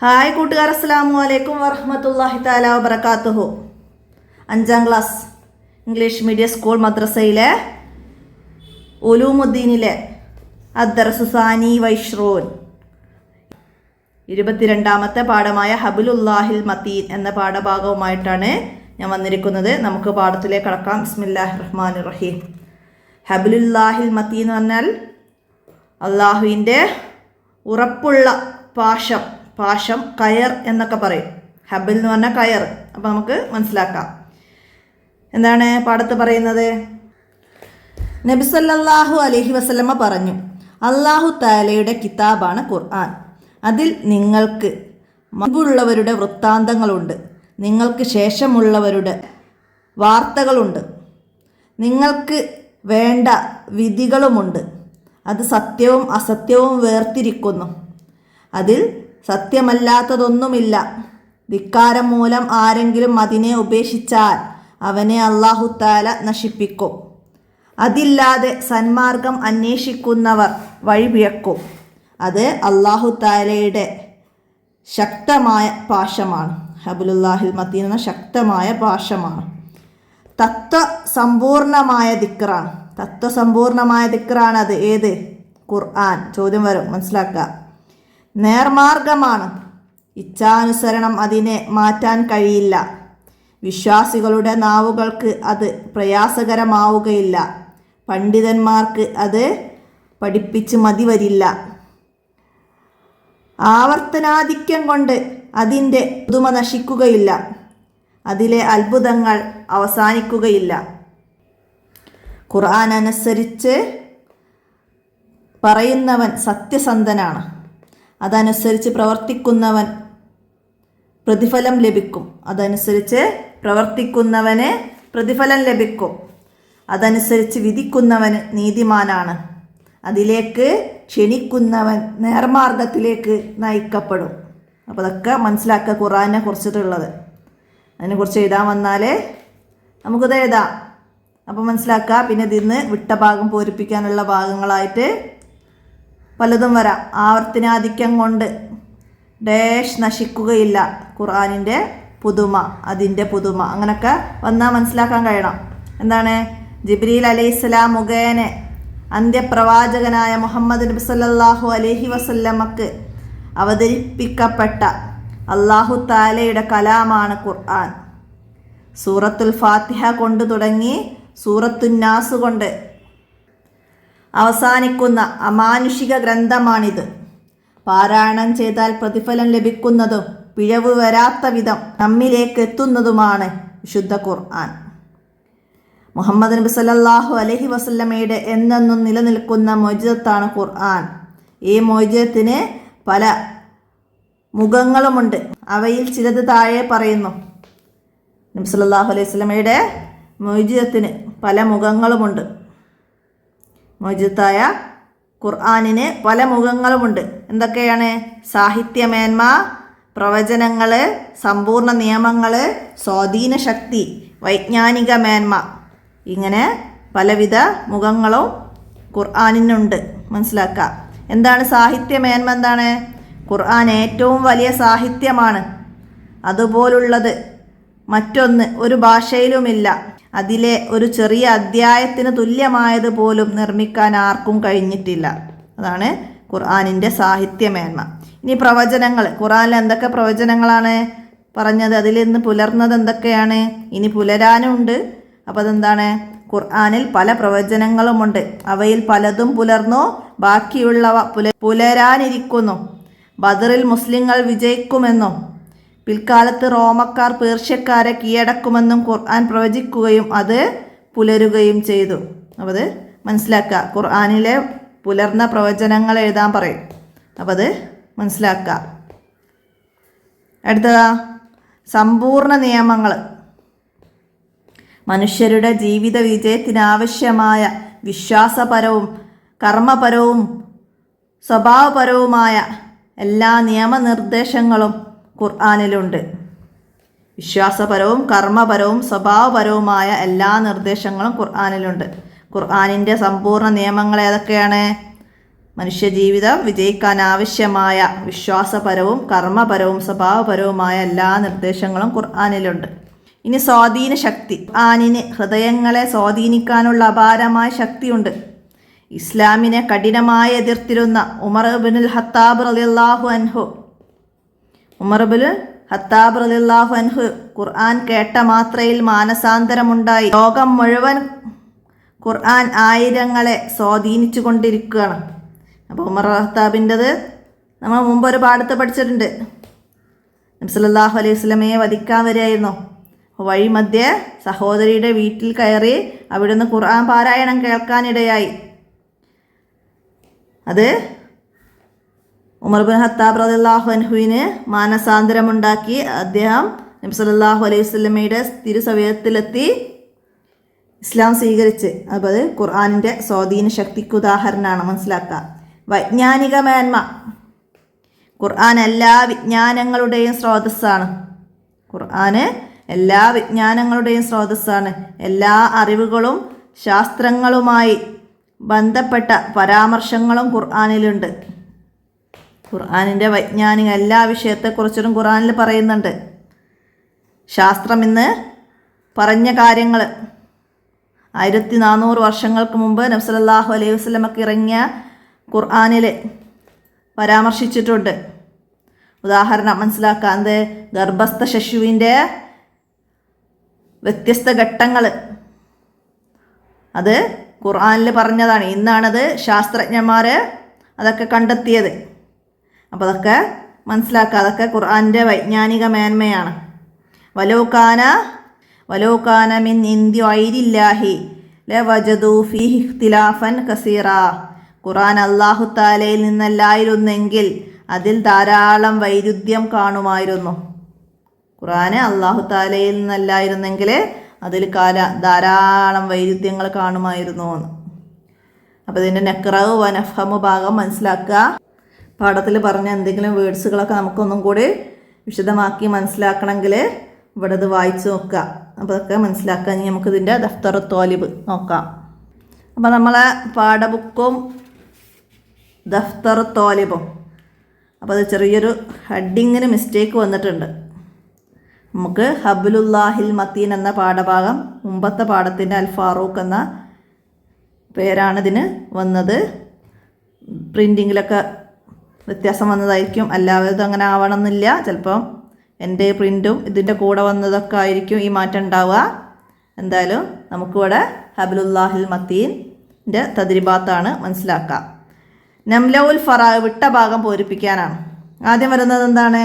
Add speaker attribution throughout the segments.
Speaker 1: Hi കൂട്ടുകാർ, അസ്സലാമു അലൈക്കും വറഹ്മത്തുള്ളാഹി തആല വബറകാതുഹു. 5ാം ക്ലാസ് ഇംഗ്ലീഷ് മീഡിയം സ്കൂൾ മദ്രസയിലെ ഉലൂമുദ്ദീനിലെ അദ്ദർസു സാനി വൈഷ്റൂൻ 22ാമത്തെ പാഠമായ ഹബലുല്ലാഹിൽ മതീൻ എന്ന പാഠഭാഗവുമായിട്ടാണ് ഞാൻ വന്നിരിക്കുന്നത്. നമുക്ക് പാഠത്തിലേക്ക് കടക്കാം. ബിസ്മില്ലാഹിർ റഹ്മാനിർ റഹീം. ഹബലുല്ലാഹിൽ മതീൻ എന്ന് പറഞ്ഞാൽ അള്ളാഹുവിൻ്റെ ഉറപ്പുള്ള പാശം, കയർ എന്നൊക്കെ പറയും. ഹബിൽ എന്ന് പറഞ്ഞാൽ കയർ. അപ്പം നമുക്ക് മനസ്സിലാക്കാം എന്താണ് പാഠത്ത് പറയുന്നത്. നബി സല്ലല്ലാഹു അലൈഹി വസല്ലമ പറഞ്ഞു, അല്ലാഹു തആലയുടെ കിതാബാണ് ഖുർആൻ. അതിൽ നിങ്ങൾക്ക് മുമ്പുള്ളവരുടെ വൃത്താന്തങ്ങളുണ്ട്, നിങ്ങൾക്ക് ശേഷമുള്ളവരുടെ വാർത്തകളുണ്ട്, നിങ്ങൾക്ക് വേണ്ട വിധികളുമുണ്ട്. അത് സത്യവും അസത്യവും വേർതിരിക്കുന്നു. അതിൽ സത്യമല്ലാത്തതൊന്നുമില്ല. ധിക്കാരം മൂലം ആരെങ്കിലും അതിനെ ഉപേക്ഷിച്ചാൽ അവനെ അല്ലാഹു തആല നശിപ്പിക്കും. അതില്ലാതെ സന്മാർഗം അന്വേഷിക്കുന്നവർ വഴിപിഴക്കും. അത് അല്ലാഹു തആലയുടെ ശക്തമായ പാശമാണ്. ഹബലുല്ലാഹിൽ മതീൻ എന്ന ശക്തമായ പാശമാണ്. തത്വസമ്പൂർണമായ ദിക്റാണ് അത്. ഏത്? ഖുർആൻ. ചോദ്യം വരും, മനസ്സിലാക്കുക. നേർമാർഗമാണ്. ഇച്ഛാനുസരണം അതിനെ മാറ്റാൻ കഴിയില്ല. വിശ്വാസികളുടെ നാവുകൾക്ക് അത് പ്രയാസകരമാവുകയില്ല. പണ്ഡിതന്മാർക്ക് അത് പഠിപ്പിച്ച് മതി വരില്ല. ആവർത്തനാധിക്യം കൊണ്ട് അതിൻ്റെ പുതുമ നശിക്കുകയില്ല. അതിലെ അത്ഭുതങ്ങൾ അവസാനിക്കുകയില്ല. ഖുർആൻ അനുസരിച്ച് പറയുന്നവൻ സത്യസന്ധനാണ്. അതനുസരിച്ച് പ്രവർത്തിക്കുന്നവൻ പ്രതിഫലം ലഭിക്കും. അതനുസരിച്ച് വിധിക്കുന്നവൻ നീതിമാനാണ്. അതിലേക്ക് ക്ഷണിക്കുന്നവൻ നേർമാർഗത്തിലേക്ക് നയിക്കപ്പെടും. അപ്പോൾ അതൊക്കെ മനസ്സിലാക്കുക ഖുർആനെ കുറിച്ചിട്ടുള്ളത്. അതിനെക്കുറിച്ച് എഴുതാൻ വന്നാൽ നമുക്കത് എഴുതാം. അപ്പോൾ മനസ്സിലാക്കുക. പിന്നെ ഇതിന്ന് വിട്ട ഭാഗം പൂരിപ്പിക്കാനുള്ള ഭാഗങ്ങളായിട്ട് പലതും വരാം. ആവർത്തനാധിക്യം കൊണ്ട് ഡാഷ് നശിക്കുകയില്ല. ഖുർആനിൻ്റെ പുതുമ, അതിൻ്റെ പുതുമ, അങ്ങനെയൊക്കെ വന്നാൽ മനസ്സിലാക്കാൻ കഴിയണം. എന്താണ്? ജിബ്രീൽ അലൈഹിസ്സലാം മുഖേന അന്ത്യപ്രവാചകനായ മുഹമ്മദ് നബി സല്ലല്ലാഹു അലൈഹി വസല്ലമക്ക് അവതരിപ്പിക്കപ്പെട്ട അല്ലാഹു തആലയുടെ കലാമാണ് ഖുർആൻ. സൂറത്തുൽ ഫാത്തിഹ കൊണ്ട് തുടങ്ങി സൂറത്തുൻ നാസ് കൊണ്ട് അവസാനിക്കുന്ന അമാനുഷിക ഗ്രന്ഥമാണിത്. പാരായണം ചെയ്താൽ പ്രതിഫലം ലഭിക്കുന്നതും പിഴവ് വരാത്ത വിധം നമ്മിലേക്ക് എത്തുന്നതുമാണ് വിശുദ്ധ ഖുർആൻ. മുഹമ്മദ് നബി സല്ലല്ലാഹു അലൈഹി വസല്ലമയുടെ എന്നെന്നും നിലനിൽക്കുന്ന മൊയ്ജിസത്താണ് ഖുർആൻ. ഈ മൊയ്ജിസത്തിന് പല മുഖങ്ങളുമുണ്ട്. അവയിൽ ചിലത് താഴെ പറയുന്നു. നബി സല്ലല്ലാഹു അലൈഹി വസല്ലമയുടെ മൊയ്ജിസത്തിന് പല മുഖങ്ങളുമുണ്ട്. മൊയ്ജിസായ ഖുർആനിന് പല മുഖങ്ങളുമുണ്ട്. എന്തൊക്കെയാണ്? സാഹിത്യമേന്മ, പ്രവചനങ്ങൾ, സമ്പൂർണ്ണ നിയമങ്ങൾ, സ്വാധീന ശക്തി, വൈജ്ഞാനിക മേന്മ, ഇങ്ങനെ പലവിധ മുഖങ്ങളും ഖുർആനിനുണ്ട്. മനസ്സിലാക്കുക. എന്താണ് സാഹിത്യമേന്മ? എന്താണ്? ഖുർആൻ ഏറ്റവും വലിയ സാഹിത്യമാണ്. അതുപോലുള്ളത് മറ്റൊന്ന് ഒരു ഭാഷയിലുമില്ല. അതിലെ ഒരു ചെറിയ അധ്യായത്തിന് തുല്യമായത് പോലും നിർമ്മിക്കാൻ ആർക്കും കഴിഞ്ഞിട്ടില്ല. അതാണ് ഖുർആനിൻ്റെ സാഹിത്യമേന്മ. ഇനി പ്രവചനങ്ങൾ. ഖുർആനിൽ എന്തൊക്കെ പ്രവചനങ്ങളാണ് പറഞ്ഞത്? അതിൽ നിന്ന് പുലർന്നത് എന്തൊക്കെയാണ്? ഇനി പുലരാനുണ്ട്. അപ്പോൾ അതെന്താണ്? ഖുർആനിൽ പല പ്രവചനങ്ങളുമുണ്ട്. അവയിൽ പലതും പുലർന്നു, ബാക്കിയുള്ളവ പുലരാനിരിക്കുന്നു. ബദറിൽ മുസ്ലിങ്ങൾ വിജയിക്കുമെന്നും പിൽക്കാലത്ത് റോമക്കാർ പേർഷ്യക്കാരെ കീഴടക്കുമെന്നും ഖുർആൻ പ്രവചിക്കുകയും അത് പുലരുകയും ചെയ്തു. അപ്പോൾ അത് മനസ്സിലാക്കുക. ഖുർആനിലെ പുലർന്ന പ്രവചനങ്ങൾ എഴുതാൻ പറയും. അപ്പോൾ അത് മനസ്സിലാക്കുക. അടുത്തതാ സമ്പൂർണ്ണ നിയമങ്ങൾ. മനുഷ്യരുടെ ജീവിത വിജയത്തിനാവശ്യമായ വിശ്വാസപരവും കർമ്മപരവും സ്വഭാവപരവുമായ എല്ലാ നിയമനിർദ്ദേശങ്ങളും ഖുർആനിലുണ്ട്. വിശ്വാസപരവും കർമ്മപരവും സ്വഭാവപരവുമായ എല്ലാ നിർദ്ദേശങ്ങളും ഖുർആനിലുണ്ട്. ഖുർആനിൻ്റെ സമ്പൂർണ്ണ നിയമങ്ങൾ ഏതൊക്കെയാണ്? മനുഷ്യജീവിതം വിജയിക്കാൻ ആവശ്യമായ വിശ്വാസപരവും കർമ്മപരവും സ്വഭാവപരവുമായ എല്ലാ നിർദ്ദേശങ്ങളും ഖുർആനിലുണ്ട്. ഇനി സ്വാധീന ശക്തി. ഖുർആനിന് ഹൃദയങ്ങളെ സ്വാധീനിക്കാനുള്ള അപാരമായ ശക്തിയുണ്ട്. ഇസ്ലാമിനെ കഠിനമായി എതിർത്തിരുന്ന ഉമർ ഇബ്നുൽ ഖത്താബ് റളിയല്ലാഹു അൻഹു ഖുർആൻ കേട്ട മാത്രയിൽ മാനസാന്തരമുണ്ടായി. ലോകം മുഴുവൻ ഖുർആൻ ആയിരങ്ങളെ സ്വാധീനിച്ചു കൊണ്ടിരിക്കുകയാണ്. അപ്പോൾ ഉമർ ഖത്താബിൻ്റെത് നമ്മൾ മുമ്പ് ഒരു പാഠത്ത് പഠിച്ചിട്ടുണ്ട്. നബി സല്ലല്ലാഹു അലൈഹി വസല്ലമയെ വധിക്കാൻ വരികയായിരുന്നു. വഴി മധ്യേ സഹോദരിയുടെ വീട്ടിൽ കയറി അവിടുന്ന് ഖുർആൻ പാരായണം കേൾക്കാനിടയായി. അത് ഉമർ ഇബ്നുൽ ഖത്താബ് റളിയല്ലാഹു അൻഹുവിന് മാനസാന്തരമുണ്ടാക്കി. അദ്ദേഹം നബി സല്ലല്ലാഹു അലൈഹി വസല്ലമയുടെ തിരുസവിധത്തിലെത്തി ഇസ്ലാം സ്വീകരിച്ച്. അപ്പോൾ അത് ഖുർആനിൻ്റെ സ്വാധീന ശക്തിക്ക് ഉദാഹരണമാണ്. മനസ്സിലാക്കുക. വൈജ്ഞാനിക മേന്മ. ഖുർആൻ എല്ലാ വിജ്ഞാനങ്ങളുടെയും സ്രോതസ്സാണ്. ഖുർആന് എല്ലാ വിജ്ഞാനങ്ങളുടെയും സ്രോതസ്സാണ്. എല്ലാ അറിവുകളും ശാസ്ത്രങ്ങളുമായി ബന്ധപ്പെട്ട പരാമർശങ്ങളും ഖുർആനിലുണ്ട്. ഖുർആനിൻ്റെ വൈജ്ഞാനിക എല്ലാ വിഷയത്തെക്കുറിച്ചും ഖുർആനിൽ പറയുന്നുണ്ട്. ശാസ്ത്രം ഇന്ന് പറഞ്ഞ കാര്യങ്ങൾ 1400 വർഷങ്ങൾക്ക് മുമ്പ് നബി സല്ലല്ലാഹു അലൈഹി വസല്ലമക്ക് ഇറങ്ങിയ ഖുർആനിൽ പരാമർശിച്ചിട്ടുണ്ട്. ഉദാഹരണം മനസ്സിലാക്കാൻ, ഗർഭസ്ഥ ശിശുവിൻ്റെ വ്യത്യസ്ത ഘട്ടങ്ങൾ അത് ഖുർആനിൽ പറഞ്ഞതാണ്. ഇന്നാണത് ശാസ്ത്രജ്ഞന്മാർ അതൊക്കെ കണ്ടെത്തിയത്. അപ്പോൾ അതൊക്കെ മനസ്സിലാക്കുക. അതൊക്കെ ഖുർആനിൻ്റെ വൈജ്ഞാനിക മേന്മയാണ്. വലൗകാന മിൻ ഇന്ദി ഗൈരില്ലാഹി ലവജദൂ ഫീഹി ഇഖ്തിലാഫൻ കസീറ. ഖുർആൻ അല്ലാഹു തആലയിൽ നിന്നല്ലായിരുന്നെങ്കിൽ അതിൽ ധാരാളം വൈരുദ്ധ്യം കാണുമായിരുന്നു. ഖുർആൻ അല്ലാഹു തആലയിൽ നിന്നല്ലായിരുന്നെങ്കിൽ അതിൽ ധാരാളം വൈരുദ്ധ്യങ്ങൾ കാണുമായിരുന്നു എന്ന്. അപ്പോൾ ഇതിൻ്റെ നഖ്റഉ വനഫ്ഹമു ഭാഗം മനസ്സിലാക്കുക. പാഠത്തിൽ പറഞ്ഞ എന്തെങ്കിലും വേർഡ്സുകളൊക്കെ നമുക്കൊന്നും കൂടി വിശദമാക്കി മനസ്സിലാക്കണമെങ്കിൽ ഇവിടെ ഇത് വായിച്ച് നോക്കുക. അപ്പോൾ അതൊക്കെ മനസ്സിലാക്കാൻ നമുക്കിതിൻ്റെ ദഫ്തർ തോലിബ് നോക്കാം. അപ്പോൾ നമ്മളെ പാഠബുക്കും ദഫ്തർ തോലിബും, അപ്പോൾ അത് ചെറിയൊരു ഹെഡിങ്ങിന് മിസ്റ്റേക്ക് വന്നിട്ടുണ്ട്. നമുക്ക് ഹബ്ലുല്ലാഹിൽ മത്തീൻ എന്ന പാഠഭാഗം മുമ്പത്തെ പാഠത്തിൻ്റെ അൽ ഫാറൂഖ് എന്ന പേരാണ് ഇതിന് വന്നത്. പ്രിൻറ്റിങ്ങിലൊക്കെ വ്യത്യാസം വന്നതായിരിക്കും. എല്ലാവരും അങ്ങനെ ആവണമെന്നില്ല. ചിലപ്പം എൻ്റെ പ്രിൻറ്റും ഇതിൻ്റെ കൂടെ വന്നതൊക്കെ ആയിരിക്കും ഈ മാറ്റം ഉണ്ടാവുക. എന്തായാലും നമുക്കിവിടെ ഹബ്ലുല്ലാഹിൽ മത്തീൻ്റെ തദ്രിബാത്താണ് മനസ്സിലാക്കുക. നംലഉൽ ഫറാഗ് വിട്ട ഭാഗം പൂരിപ്പിക്കാനാണ്. ആദ്യം വരുന്നത് എന്താണ്?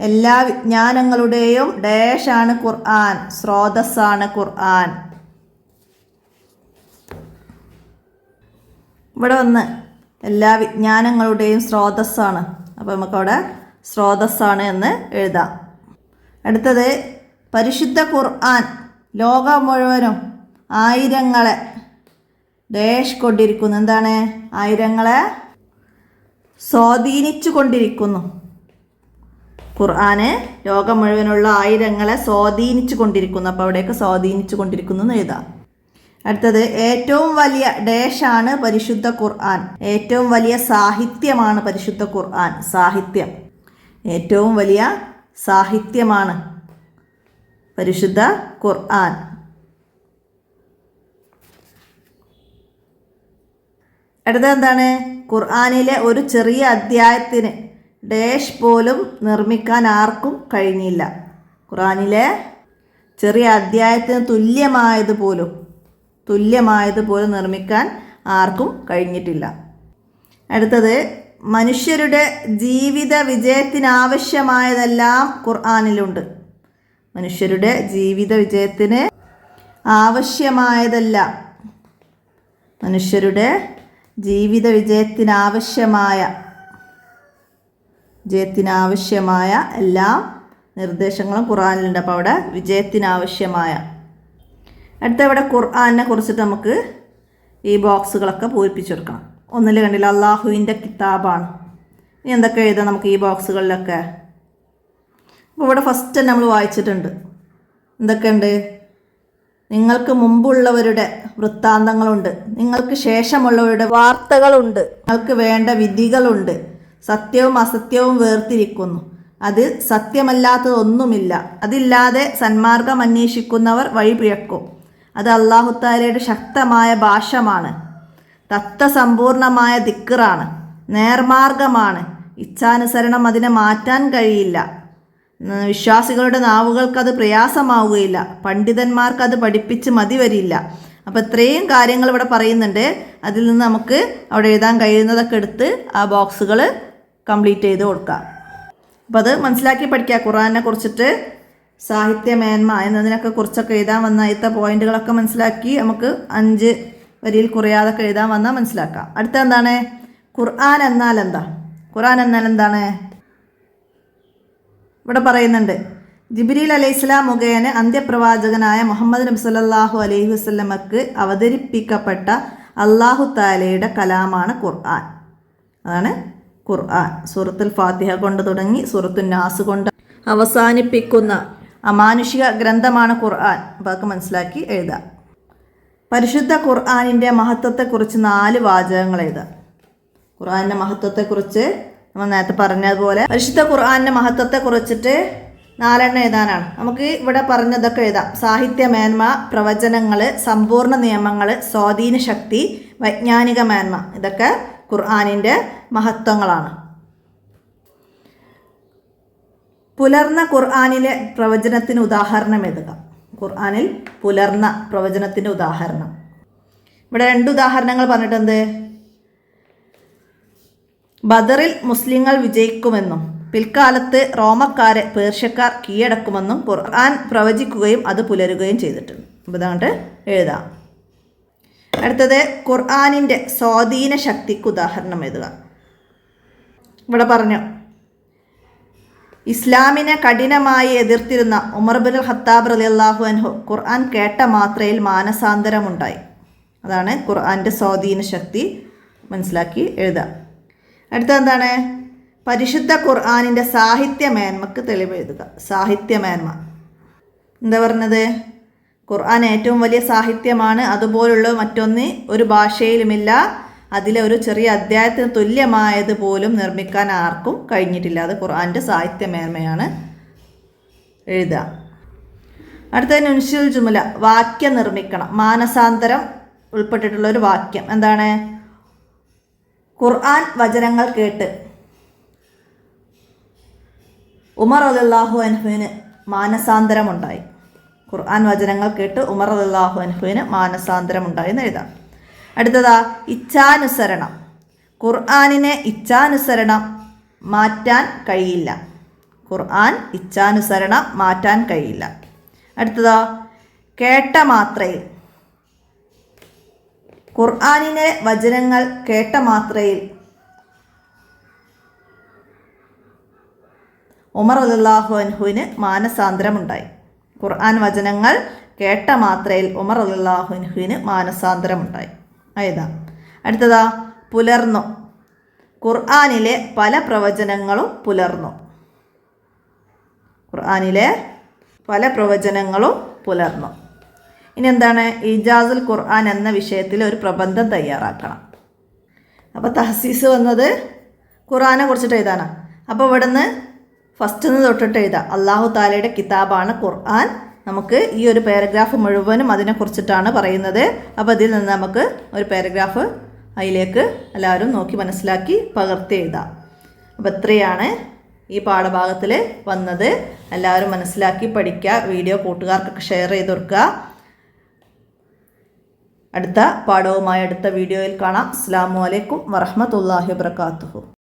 Speaker 1: എല്ലാ വിജ്ഞാനങ്ങളുടെയും ഡാഷാണ് ഖുർആൻ, സ്രോതസ്സാണ് ഖുർആൻ. ഇവിടെ വന്ന് എല്ലാ വിജ്ഞാനങ്ങളുടെയും സ്രോതസ്സാണ്. അപ്പോൾ നമുക്കവിടെ സ്രോതസ്സാണ് എന്ന് എഴുതാം. അടുത്തത് പരിശുദ്ധ ഖുർആൻ ലോകം മുഴുവനും ആയിരങ്ങളെ ഡാഷ് കൊണ്ടിരിക്കുന്നു. എന്താണ്? ആയിരങ്ങളെ സ്വാധീനിച്ചു കൊണ്ടിരിക്കുന്നു. ഖുർആന് ലോകം മുഴുവനുള്ള ആയിരങ്ങളെ സ്വാധീനിച്ചു കൊണ്ടിരിക്കുന്നു. അപ്പോൾ അവിടേക്ക് സ്വാധീനിച്ചു കൊണ്ടിരിക്കുന്നു എന്ന് എഴുതാം. അടുത്തത് ഏറ്റവും വലിയ ഡാഷാണ് പരിശുദ്ധ ഖുർആൻ. ഏറ്റവും വലിയ സാഹിത്യമാണ് പരിശുദ്ധ ഖുർആൻ. സാഹിത്യം, ഏറ്റവും വലിയ സാഹിത്യമാണ് പരിശുദ്ധ ഖുർആൻ. അടുത്തത് എന്താണ്? ഖുർആനിലെ ഒരു ചെറിയ അധ്യായത്തിന് ഡാഷ് പോലും നിർമ്മിക്കാൻ ആർക്കും കഴിഞ്ഞില്ല. ഖുർആനിലെ ചെറിയ അധ്യായത്തിന് തുല്യമായതുപോലും നിർമ്മിക്കാൻ ആർക്കും കഴിഞ്ഞിട്ടില്ല. അടുത്തത് മനുഷ്യരുടെ ജീവിത വിജയത്തിനാവശ്യമായതെല്ലാം ഖുർആനിലുണ്ട്. മനുഷ്യരുടെ ജീവിത വിജയത്തിന് ആവശ്യമായതെല്ലാം, മനുഷ്യരുടെ ജീവിത വിജയത്തിനാവശ്യമായ എല്ലാ നിർദ്ദേശങ്ങളും ഖുർആനിലുണ്ട്. അപ്പോൾ അവിടെ വിജയത്തിനാവശ്യമായ. അടുത്ത ഇവിടെ ഖുർആനെ കുറിച്ചിട്ട് നമുക്ക് ഈ ബോക്സുകളൊക്കെ പൂരിപ്പിച്ചെടുക്കണം. ഒന്നിൽ കണ്ടില്ല, അള്ളാഹുവിൻ്റെ കിതാബാണ്. ഇനി എന്തൊക്കെ എഴുതാം നമുക്ക് ഈ ബോക്സുകളിലൊക്കെ? അപ്പോൾ ഇവിടെ ഫസ്റ്റ് നമ്മൾ വായിച്ചിട്ടുണ്ട്. എന്തൊക്കെയുണ്ട്? നിങ്ങൾക്ക് മുമ്പുള്ളവരുടെ വൃത്താന്തങ്ങളുണ്ട്, നിങ്ങൾക്ക് ശേഷമുള്ളവരുടെ വാർത്തകളുണ്ട്, നിങ്ങൾക്ക് വേണ്ട വിധികളുണ്ട്. സത്യവും അസത്യവും വേർതിരിക്കുന്നു. അതിൽ സത്യമല്ലാത്തതൊന്നുമില്ല. അതില്ലാതെ സന്മാർഗം അന്വേഷിക്കുന്നവർ വഴിപിഴക്കും. അത് അല്ലാഹു തആലയുടെ ശക്തമായ ഭാഷമാണ്. തത്വസമ്പൂർണമായ ദിക്റാണ്. നേർമാർഗമാണ്. ഇച്ഛാനുസരണം അതിനെ മാറ്റാൻ കഴിയില്ല. വിശ്വാസികളുടെ നാവുകൾക്കത് പ്രയാസമാവുകയില്ല. പണ്ഡിതന്മാർക്കത് പഠിപ്പിച്ച് മതി വരില്ല. അപ്പോൾ ഇത്രയും കാര്യങ്ങൾ ഇവിടെ പറയുന്നുണ്ട്. അതിൽ നിന്ന് നമുക്ക് അവിടെ എഴുതാൻ കഴിയുന്നതൊക്കെ എടുത്ത് ആ ബോക്സുകൾ കംപ്ലീറ്റ് ചെയ്ത് കൊടുക്കാം. അപ്പോൾ അത് മനസ്സിലാക്കി പഠിക്കുക. ഖുർആനെ കുറിച്ചിട്ട് സാഹിത്യമേന്മ എന്നതിനൊക്കെ കുറിച്ചൊക്കെ എഴുതാൻ വന്ന ആദ്യത്തെ പോയിന്റുകളൊക്കെ മനസ്സിലാക്കി നമുക്ക് 5 വരിയിൽ കുറയാതൊക്കെ എഴുതാൻ വന്നാൽ മനസ്സിലാക്കാം. അടുത്ത എന്താണ്? ഖുർആൻ എന്നാൽ എന്താ? ഖുർആൻ എന്നാൽ എന്താണ്? ഇവിടെ പറയുന്നുണ്ട്, ജിബ്രീൽ അലൈഹിസ്സലാം മുഖേന അന്ത്യപ്രവാചകനായ മുഹമ്മദ് നബി സല്ലല്ലാഹു അലൈഹി വസല്ലമക്ക് അവതരിപ്പിക്കപ്പെട്ട അല്ലാഹു തആലയുടെ കലാമാണ് ഖുർആൻ. അതാണ് ഖുർആൻ. സൂറത്തുൽ ഫാത്തിഹ കൊണ്ട് തുടങ്ങി സൂറത്തുൻ നാസ് കൊണ്ട് അവസാനിപ്പിക്കുന്ന അമാനുഷിക ഗ്രന്ഥമാണ് ഖുർആൻ. അപ്പോൾ അതൊക്കെ മനസ്സിലാക്കി എഴുതാം. പരിശുദ്ധ ഖുർആനിൻ്റെ മഹത്വത്തെക്കുറിച്ച് 4 വാചകങ്ങൾ എഴുതാം. ഖുർആനിൻ്റെ മഹത്വത്തെക്കുറിച്ച് നമ്മൾ നേരത്തെ പറഞ്ഞതുപോലെ പരിശുദ്ധ ഖുർആനിൻ്റെ മഹത്വത്തെക്കുറിച്ചിട്ട് 4 എഴുതാനാണ്. നമുക്ക് ഇവിടെ പറഞ്ഞതൊക്കെ എഴുതാം. സാഹിത്യമേന്മ, പ്രവചനങ്ങൾ, സമ്പൂർണ്ണ നിയമങ്ങൾ, സ്വാധീന ശക്തി, വൈജ്ഞാനിക മേന്മ, ഇതൊക്കെ ഖുർആനിൻ്റെ മഹത്വങ്ങളാണ്. പുലർന്ന ഖുർആനിലെ പ്രവചനത്തിന് ഉദാഹരണം എഴുതുക. ഖുർആനിൽ പുലർന്ന പ്രവചനത്തിൻ്റെ ഉദാഹരണം. ഇവിടെ 2 ഉദാഹരണങ്ങൾ പറഞ്ഞിട്ടുണ്ട്. ബദറിൽ മുസ്ലിങ്ങൾ വിജയിക്കുമെന്നും പിൽക്കാലത്ത് റോമക്കാരെ പേർഷ്യക്കാർ കീഴടക്കുമെന്നും ഖുർആൻ പ്രവചിക്കുകയും അത് പുലരുകയും ചെയ്തിട്ടുണ്ട്. അപ്പോൾ ഇതാണ്ട് എഴുതാം. അടുത്തത് ഖുർആനിൻ്റെ സ്വാധീന ശക്തിക്ക് ഉദാഹരണം എഴുതുക. ഇവിടെ പറഞ്ഞു, ഇസ്ലാമിനെ കഠിനമായി എതിർത്തിരുന്ന ഉമർ ബിൻ ഖത്താബ് റളിയല്ലാഹു അൻഹു ഖുർആൻ കേട്ട മാത്രയിൽ മാനസാന്തരമുണ്ടായി. അതാണ് ഖുർആൻ്റെ സ്വാധീന ശക്തി. മനസ്സിലാക്കി എഴുതുക. അടുത്തത് എന്താണ്? പരിശുദ്ധ ഖുർആനിൻ്റെ സാഹിത്യമേന്മക്ക് തെളിവ് എഴുതുക. സാഹിത്യമേന്മ എന്താ പറഞ്ഞത്? ഖുർആൻ ഏറ്റവും വലിയ സാഹിത്യമാണ്. അതുപോലുള്ള മറ്റൊന്ന് ഒരു ഭാഷയിലുമില്ല. അതിലെ ഒരു ചെറിയ അധ്യായത്തിന് തുല്യമായത് പോലും നിർമ്മിക്കാൻ ആർക്കും കഴിഞ്ഞിട്ടില്ല. അത് ഖുർആൻ്റെ സാഹിത്യമേന്മയാണ്. എഴുതുക. അടുത്ത നുൻഷിൽ ജുമല, വാക്യം നിർമ്മിക്കണം. മാനസാന്തരം ഉൾപ്പെട്ടിട്ടുള്ള ഒരു വാക്യം എന്താണ്? ഖുർആൻ വചനങ്ങൾ കേട്ട് ഉമർ റളിയല്ലാഹു അൻഹുവിന് മാനസാന്തരമുണ്ടായി. ഖുർആൻ വചനങ്ങൾ കേട്ട് ഉമർ റളിയല്ലാഹു അൻഹുവിന് മാനസാന്തരമുണ്ടായി എന്ന് എഴുതാം. അടുത്തതാ ഇച്ഛാനുസരണം. ഖുർആനിനെ ഇച്ഛാനുസരണം മാറ്റാൻ കഴിയില്ല. ഖുർആൻ ഇച്ഛാനുസരണം മാറ്റാൻ കഴിയില്ല. അടുത്തതാ കേട്ട മാത്രയിൽ. ഖുർആനിലെ വചനങ്ങൾ കേട്ട മാത്രയിൽ ഉമർ റളിയല്ലാഹു അൻഹുവിന് മാനസാന്തരമുണ്ടായി. ഖുർആൻ വചനങ്ങൾ കേട്ട മാത്രയിൽ ഉമർ റളിയല്ലാഹു അൻഹുവിന് മാനസാന്തരമുണ്ടായി. എഴുതാം. അടുത്തതാ പുലർന്നു. ഖുർആനിലെ പല പ്രവചനങ്ങളും പുലർന്നു. ഖുർആനിലെ പല പ്രവചനങ്ങളും പുലർന്നു. ഇനി എന്താണ്? ഇജാസുൽ ഖുർആൻ എന്ന വിഷയത്തിൽ ഒരു പ്രബന്ധം തയ്യാറാക്കണം. അപ്പോൾ തഹസീസ് വന്നത് ഖുർആനെ കുറിച്ചിട്ട് എഴുതാനാണ്. അപ്പോൾ ഇവിടുന്ന് ഫസ്റ്റ് നിന്ന് തൊട്ടിട്ട് എഴുതാം. അല്ലാഹു തആലയുടെ കിതാബാണ് ഖുർആൻ. നമുക്ക് ഈ ഒരു പാരഗ്രാഫ് മുഴുവനും അതിനെക്കുറിച്ചിട്ടാണ് പറയുന്നത്. അപ്പോൾ ഇതിൽ നിന്ന് നമുക്ക് ഒരു പാരഗ്രാഫ് അതിലേക്ക് എല്ലാവരും നോക്കി മനസ്സിലാക്കി പകർത്തി എഴുതാം. അപ്പോൾ ഇത്രയാണ് ഈ പാഠഭാഗത്തിൽ വന്നത്. എല്ലാവരും മനസ്സിലാക്കി പഠിക്കുക. വീഡിയോ കൂട്ടുകാർക്കൊക്കെ ഷെയർ ചെയ്ത് കൊടുക്കുക. അടുത്ത പാഠവുമായി അടുത്ത വീഡിയോയിൽ കാണാം. അസ്സലാമു അലൈക്കും വറഹ്മത്തുള്ളാഹി വബറകാതുഹു.